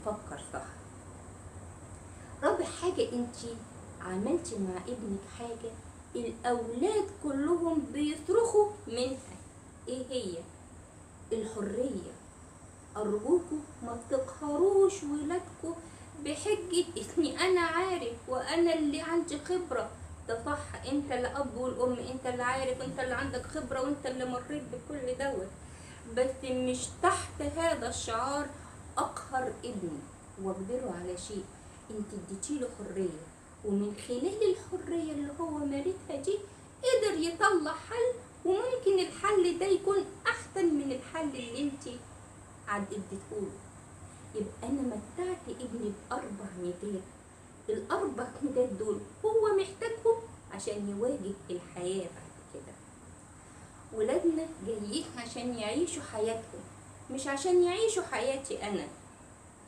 بيفكر صح. رابع حاجة، انتي عملتي مع ابنك حاجة الأولاد كلهم بيصرخوا منها. ايه هي؟ الحرية. أرجوكوا ما تقهروش ولادكوا بحجة إني أنا عارف وأنا اللي عندي خبرة. ده صح، أنت الأب والأم، أنت اللي عارف، أنت اللي عندك خبرة، وأنت اللي مريت بكل دوت، بس مش تحت هذا الشعار أقهر ابني وأجبره على شيء. أنت اديتيله حرية، ومن خلال الحرية اللي هو مارسها دي قدر يطلع حل، وممكن الحل ده يكون أحسن من الحل اللي أنت اديتهوله. يبقى انا متعت ابني باربع ميدات. الاربع ميدات دول هو محتاجهم عشان يواجه الحياه بعد كده. ولادنا جايين عشان يعيشوا حياتهم، مش عشان يعيشوا حياتي انا.